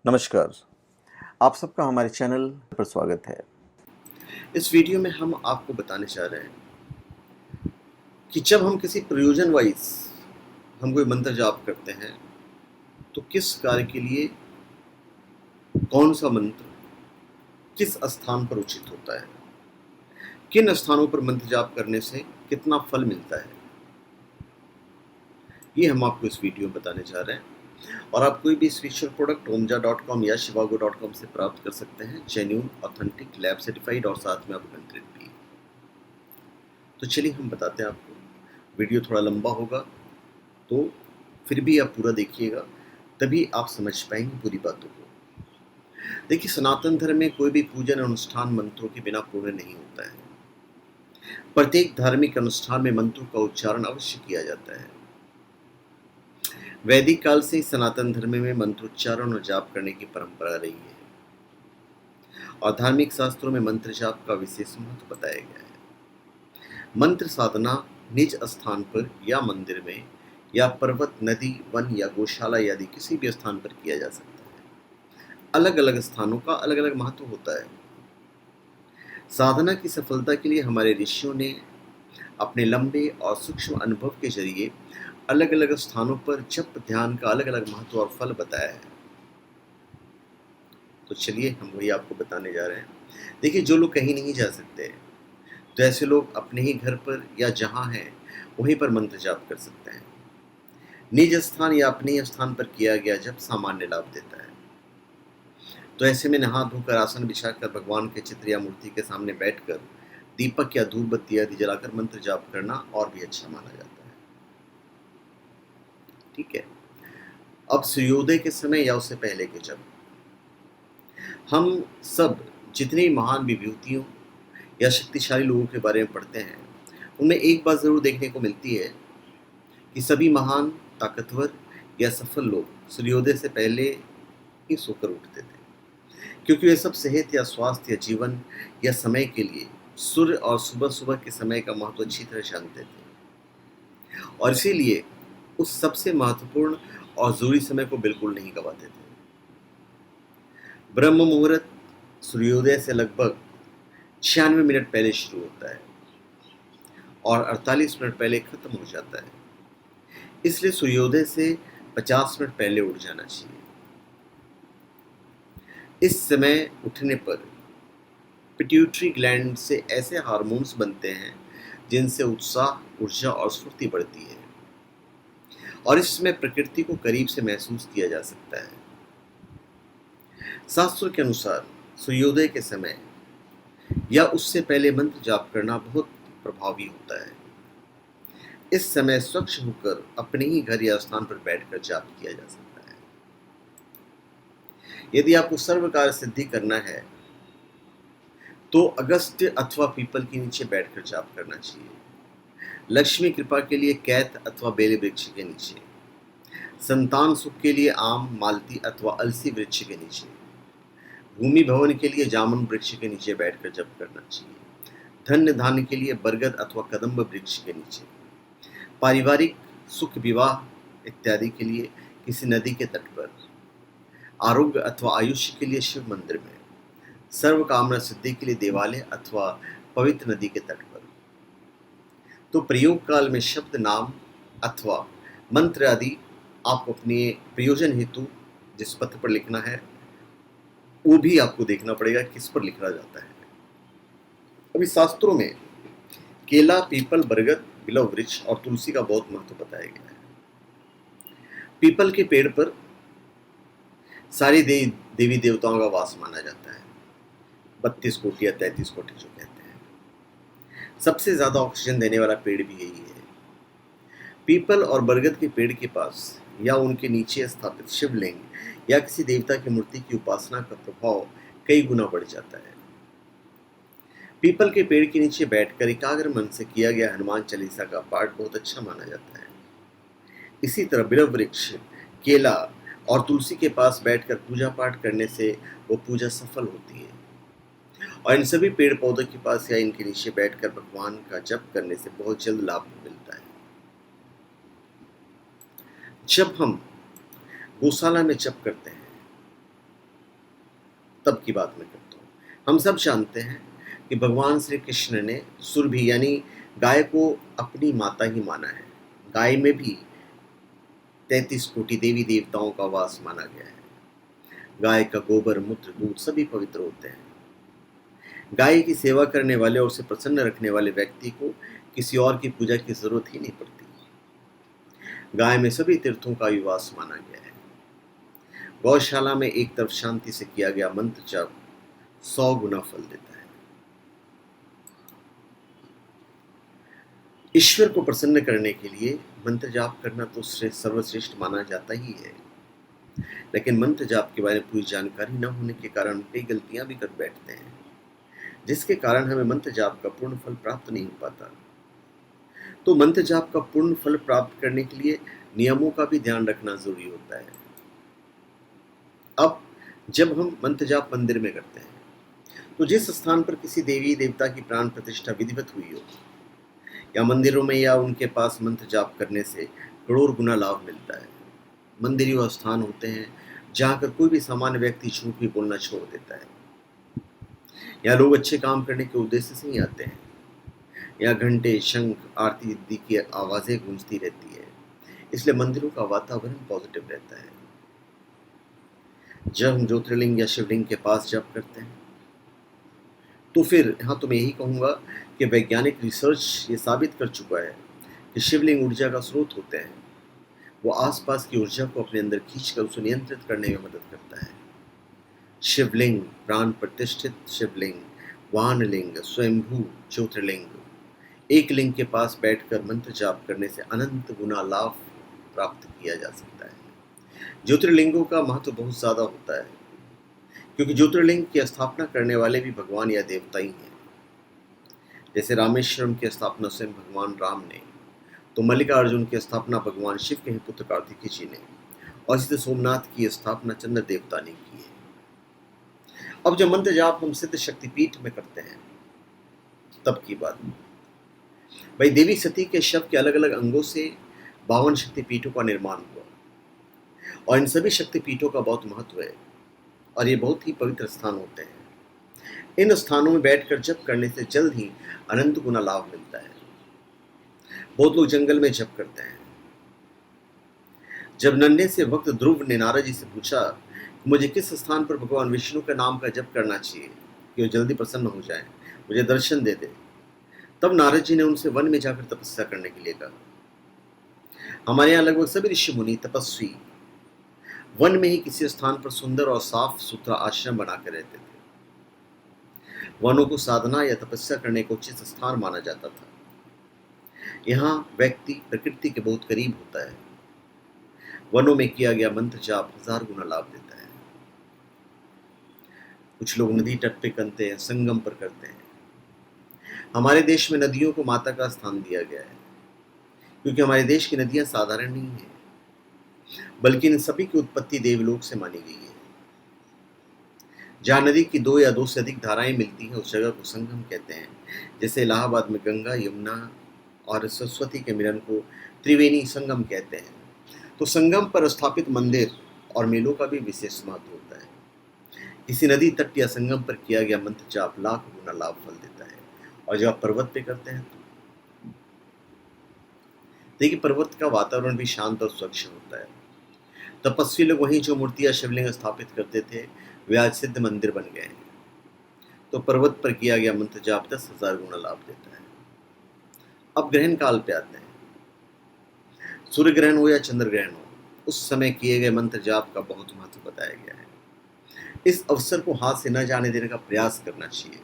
नमस्कार। आप सबका हमारे चैनल पर स्वागत है। इस वीडियो में हम आपको बताने चाह रहे हैं कि जब हम किसी प्रयोजन वाइज हम कोई मंत्र जाप करते हैं तो किस कार्य के लिए कौन सा मंत्र किस स्थान पर उचित होता है, किन स्थानों पर मंत्र जाप करने से कितना फल मिलता है, ये हम आपको इस वीडियो में बताने जा रहे हैं। और आप कोई भी स्पिरिचुअल प्रोडक्ट ओमजा.com या शिवागो.com से प्राप्त कर सकते हैं, जेन्युइन, ऑथेंटिक, लैब सर्टिफाइड और साथ में अपग्रेडेड भी। तो चलिए हम बताते हैं आपको। वीडियो थोड़ा लंबा होगा तो फिर भी आप पूरा देखिएगा, तभी आप समझ पाएंगे पूरी बातों को। देखिए, सनातन धर्म में कोई भी पूजन अनुष्ठान मंत्रों के बिना पूर्ण नहीं होता है। प्रत्येक धार्मिक अनुष्ठान में मंत्रों का उच्चारण अवश्य किया जाता है। वैदिक काल से ही सनातन धर्म में मंत्रोच्चारण और जाप करने की परंपरा रही है और धार्मिक शास्त्रों में मंत्र जाप का विशेष महत्व बताया गया है। मंत्र साधना निज स्थान पर या मंदिर में या पर्वत, नदी, वन या गौशाला आदि किसी भी स्थान पर किया जा सकता है। अलग अलग स्थानों का अलग अलग महत्व होता है। साधना की सफलता के लिए हमारे ऋषियों ने अपने लंबे और सूक्ष्म अनुभव के जरिए अलग अलग स्थानों पर जप ध्यान का अलग अलग महत्व और फल बताया है। तो चलिए हम वही आपको बताने जा रहे हैं। देखिए, जो लोग कहीं नहीं जा सकते तो ऐसे लोग अपने ही घर पर या जहाँ हैं वहीं पर मंत्र जाप कर सकते हैं। निज स्थान या अपने ही स्थान पर किया गया जप सामान्य लाभ देता है। तो ऐसे में नहा धोकर आसन बिछाकर भगवान के चित्र या मूर्ति के सामने बैठकर दीपक या धूप बत्ती आदि जलाकर मंत्र जाप करना और भी अच्छा माना जाता है। ठीक है। अब सूर्योदय के समय या उससे पहले के जप, हम सब जितनी महान विभूतियों या शक्तिशाली लोगों के बारे में पढ़ते हैं उनमें एक बात जरूर देखने को मिलती है कि सभी महान, ताकतवर या सफल लोग सूर्योदय से पहले ही सोकर उठते थे, क्योंकि वे सब सेहत या स्वास्थ्य या जीवन या समय के लिए सूर्य और सुबह सुबह के समय का महत्व अच्छी तरह जानते थे और इसीलिए उस सबसे महत्वपूर्ण और जरूरी समय को बिल्कुल नहीं गवाते थे। ब्रह्म मुहूर्त सूर्योदय से लगभग 96 मिनट पहले शुरू होता है और 48 मिनट पहले खत्म हो जाता है। इसलिए सूर्योदय से 50 मिनट पहले उठ जाना चाहिए। इस समय उठने पर पिट्यूटरी ग्लैंड से ऐसे हार्मोन्स बनते हैं जिनसे उत्साह, ऊर्जा और स्फूर्ति बढ़ती है और इस समय प्रकृति को करीब से महसूस किया जा सकता है। शास्त्रों के अनुसार सूर्योदय के समय या उससे पहले मंत्र जाप करना बहुत प्रभावी होता है। इस समय स्वच्छ होकर अपने ही घर या स्थान पर बैठकर जाप किया जा सकता है। यदि आपको सर्व कार्य सिद्धि करना है तो अगस्त्य अथवा पीपल के नीचे बैठकर जाप करना चाहिए। लक्ष्मी कृपा के लिए कैथ अथवा बेले वृक्ष के नीचे, संतान सुख के लिए आम, मालती अथवा अलसी वृक्ष के नीचे, भूमि भवन के लिए जामुन वृक्ष के नीचे बैठकर जप करना चाहिए। धन्य धान्य के लिए बरगद अथवा कदम्ब वृक्ष के नीचे, पारिवारिक सुख, विवाह इत्यादि के लिए किसी नदी के तट पर, आरोग्य अथवा आयुष्य के लिए शिव मंदिर में, सर्व कामना सिद्धि के लिए देवालय अथवा पवित्र नदी के तट पर। तो प्रयोग काल में शब्द, नाम अथवा मंत्र आदि आप अपने प्रयोजन हेतु जिस पत्र पर लिखना है वो भी आपको देखना पड़ेगा किस पर लिखा जाता है। अभी शास्त्रों में केला, पीपल, बरगद, बिलव वृक्ष और तुलसी का बहुत महत्व बताया गया है। पीपल के पेड़ पर सारे देवी देवताओं का वास माना जाता है। 32 कोटि या 33 कोटि जो कहते हैं। सबसे ज्यादा ऑक्सीजन देने वाला पेड़ भी यही है। पीपल और बरगद के पेड़ के पास या उनके नीचे स्थापित शिवलिंग या किसी देवता की मूर्ति की उपासना का प्रभाव कई गुना बढ़ जाता है। पीपल के पेड़ के नीचे बैठकर एकाग्र मन से किया गया हनुमान चालीसा का पाठ बहुत अच्छा माना जाता है। इसी तरह बिलव वृक्ष, केला और तुलसी के पास बैठकर पूजा पाठ करने से वो पूजा सफल होती है और इन सभी पेड़ पौधों के पास या इनके नीचे बैठकर भगवान का जप करने से बहुत जल्द लाभ मिलता है। जब हम गौशाला में जप करते हैं तब की बात मैं करता हूँ। हम सब जानते हैं कि भगवान श्री कृष्ण ने सुरभि यानी गाय को अपनी माता ही माना है। गाय में भी 33 कोटि देवी देवताओं का वास माना गया है। गाय का गोबर, मूत्र, दूध सभी पवित्र होते हैं। गाय की सेवा करने वाले और उसे प्रसन्न रखने वाले व्यक्ति को किसी और की पूजा की जरूरत ही नहीं पड़ती। गाय में सभी तीर्थों का विवास माना गया है। गौशाला में एक तरफ शांति से किया गया मंत्र जाप 100 गुना फल देता है। ईश्वर को प्रसन्न करने के लिए मंत्र जाप करना तो सर्वश्रेष्ठ माना जाता ही है, लेकिन मंत्र जाप के बारे में पूरी जानकारी न होने के कारण कई गलतियां भी कर बैठते हैं, जिसके कारण हमें मंत्र जाप का पूर्ण फल प्राप्त नहीं हो पाता। तो मंत्र जाप का पूर्ण फल प्राप्त करने के लिए नियमों का भी ध्यान रखना जरूरी होता है। अब जब हम मंत्र जाप मंदिर में करते हैं तो जिस स्थान पर किसी देवी देवता की प्राण प्रतिष्ठा विधिवत हुई हो, या मंदिरों में या उनके पास मंत्र जाप करने से करोड़ गुना लाभ मिलता है। मंदिर ही वह स्थान होते हैं जहाँ कर कोई भी सामान्य व्यक्ति झूठ भी बोलना छोड़ देता है। यहाँ लोग अच्छे काम करने के उद्देश्य से ही आते हैं। यहाँ घंटे, शंख, आरती इत्यादि की आवाज़ें गूंजती रहती है, इसलिए मंदिरों का वातावरण पॉजिटिव रहता है। जब हम ज्योतिर्लिंग या शिवलिंग के पास जप करते हैं तो फिर यहाँ तो मैं यही कहूँगा कि वैज्ञानिक रिसर्च ये साबित कर चुका है कि शिवलिंग ऊर्जा का स्रोत होते हैं। वो आसपास की ऊर्जा को अपने अंदर खींचकर उसे नियंत्रित करने में मदद करता है। शिवलिंग, प्राण प्रतिष्ठित शिवलिंग, वाहनलिंग, स्वयंभू ज्योतिर्लिंग, एक लिंग के पास बैठकर मंत्र जाप करने से अनंत गुना लाभ प्राप्त किया जा सकता है। ज्योतिर्लिंगों का महत्व बहुत ज़्यादा होता है, क्योंकि ज्योतिर्लिंग की स्थापना करने वाले भी भगवान या देवता ही हैं। जैसे रामेश्वरम की स्थापना स्वयं भगवान राम ने, तो मल्लिकार्जुन की स्थापना भगवान शिव के ही पुत्र कार्तिकेय जी ने, और इसी सोमनाथ की स्थापना चंद्र देवता ने की है। अब जब मंत्र जाप हम सिद्ध शक्तिपीठ में करते हैं तब की बात भाई, देवी सती के शव के अलग अलग अंगों से 52 शक्तिपीठों का निर्माण हुआ, और इन सभी शक्तिपीठों का बहुत महत्व है और ये बहुत ही पवित्र स्थान होते हैं। इन स्थानों में बैठकर जप करने से जल्द ही अनंत गुना लाभ मिलता है। बहुत लोग जंगल में जप करते हैं। जब नन्हे से भक्त ध्रुव ने नारद जी से पूछा कि मुझे किस स्थान पर भगवान विष्णु के नाम का जप करना चाहिए कि वो जल्दी प्रसन्न हो जाए, मुझे दर्शन दे दे, तब नारद जी ने उनसे वन में जाकर तपस्या करने के लिए कहा। हमारे यहाँ लगभग सभी ऋषि मुनि तपस्वी वन में ही किसी स्थान पर सुंदर और साफ सुथरा आश्रम बनाकर रहते थे। वनों को साधना या तपस्या करने को उचित स्थान माना जाता था। यहाँ व्यक्ति प्रकृति के बहुत करीब होता है। वनों में किया गया मंत्र जाप 1000 गुना लाभ देता है। कुछ लोग नदी तट पे करते हैं, संगम पर करते हैं। हमारे देश में नदियों को माता का स्थान दिया गया है, क्योंकि हमारे देश की नदियां साधारण नहीं है, बल्कि इन सभी की उत्पत्ति देवलोक से मानी गई है। जहाँ नदी की 2 या 2 से अधिक धाराएं मिलती हैं उस जगह को संगम कहते हैं। जैसे इलाहाबाद में गंगा, यमुना और सरस्वती के मिलन को त्रिवेणी संगम कहते हैं। तो संगम पर स्थापित मंदिर और मेलों का भी विशेष महत्व होता है। किसी नदी तट या संगम पर किया गया मंत्र जाप लाख गुना लाभ फल देता है। और जब आप पर्वत पे करते हैं तो देखिए, पर्वत का वातावरण भी शांत और स्वच्छ होता है। तपस्वी लोग वहीं जो मूर्तियां शिवलिंग स्थापित करते थे वे आज सिद्ध मंदिर बन गए हैं। तो पर्वत पर किया गया मंत्र जाप 10,000 गुना लाभ देता है। अब ग्रहण काल पे आते हैं। सूर्य ग्रहण हो या चंद्र ग्रहण हो, उस समय किए गए मंत्र जाप का बहुत महत्व बताया गया है। इस अवसर को हाथ से न जाने देने का प्रयास करना चाहिए।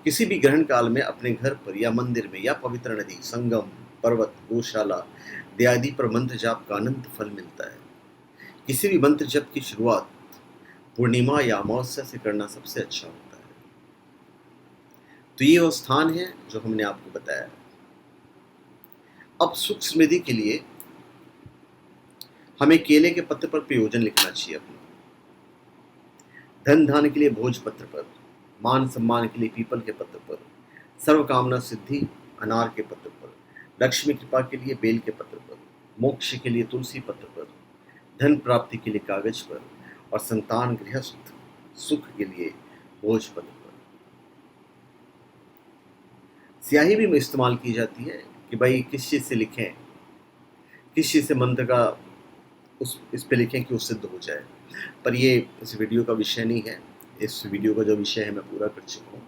किसी भी ग्रहण काल में अपने घर पर या मंदिर में या पवित्र नदी, संगम, पर्वत, गौशाला इत्यादि पर मंत्र जाप का अनंत फल मिलता है। किसी भी मंत्र जप की शुरुआत पूर्णिमा या अमावस्या से करना सबसे अच्छा होता है। तो ये वो स्थान है जो हमने आपको बताया। अब सुख समृद्धि के लिए हमें केले के पत्ते पर प्रयोजन लिखना चाहिए अपना। धन धान के लिए भोज पत्र पर, मान सम्मान के लिए पीपल के पत्र पर, सर्व कामना सिद्धि अनार के पत्र पर, लक्ष्मी कृपा के लिए बेल के पत्र पर, मोक्ष के लिए तुलसी पत्र पर, धन प्राप्ति के लिए कागज पर, और संतान गृहस्थ सुख के लिए बोझ पद पर। स्याही भी में इस्तेमाल की जाती है कि भाई किस चीज़ से लिखें, किस चीज़ से मंत्र का इस पे लिखें कि वो सिद्ध हो जाए। पर ये इस वीडियो का विषय नहीं है। इस वीडियो का जो विषय है मैं पूरा कर चुका हूँ।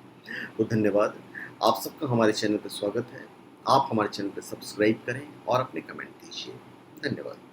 तो धन्यवाद। आप सबका हमारे चैनल पर स्वागत है। आप हमारे चैनल पर सब्सक्राइब करें और अपने कमेंट दीजिए। धन्यवाद।